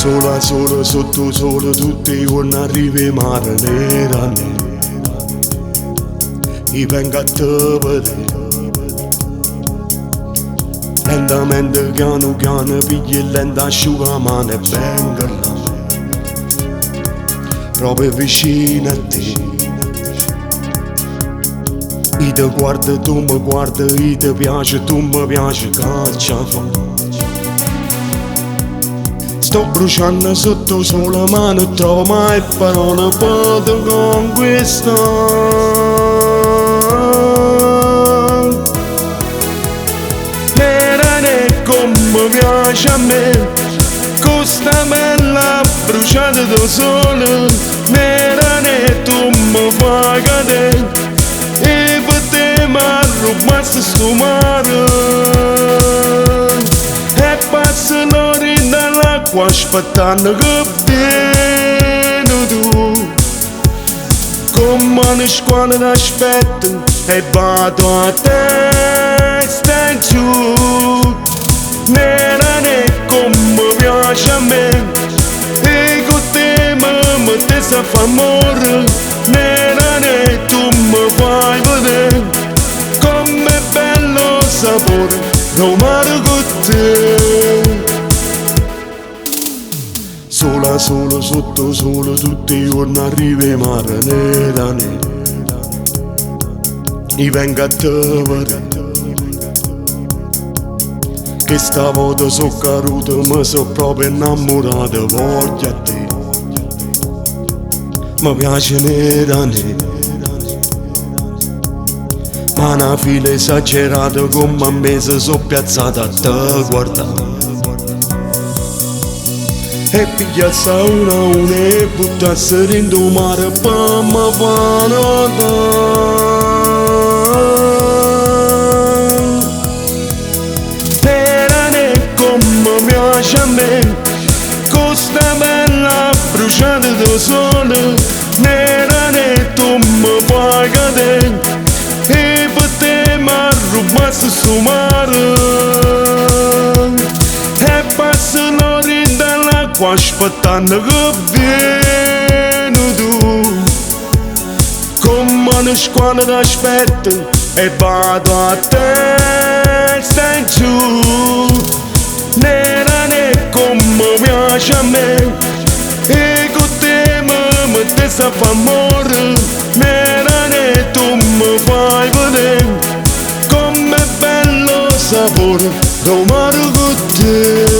Sola sola sotto sole tutti i giorni arrivi mare nera e vengo a te vedere. Lentamente piano piano pigli lenta asciuga mano e vengo là proprio vicino a te. Io ti guardo, tu mi guardi, io ti piace, tu mi piaci, caccia fa. Sto bruciando sotto sole ma non trovo mai parole per conquistare. Nera ne come piace a me, questa bella bruciata da sole. Nera ne tu mi fai cadere e per te mi arrubaste sto mare. E passano dall'acqua aspettando che vieni tu. Come una squadra d'aspetto e vado a testa in giù. Nera ne come piace a me e con te mi mettessi a far amore. Nera ne tu mi fai vedere com'è bello sapore romano con te. Sola sola sotto sole tutti i giorni arrivi mare nera e vengo a te vedere. Che stavolta so caduto, mi so proprio innamorato, voglio a te. Mi piace nera ma una fila esagerata come a me si so piazzata a te guardare. E pigliassi una e buttassi dentro il mare per mi far notare. Nera ne come piace a me, questa bella bruciata da sole. Nera ne tu mi fai cadere e per te mi arrubaste sto mare. E passano dall'acqua aspettando che vieni tu. Come una squadra d'aspetto e vado a testa in giù. Nera ne come piace a me e con te mi mettessi a far amore. Nera ne tu mi fai vedere com'è bello sapore romano con te.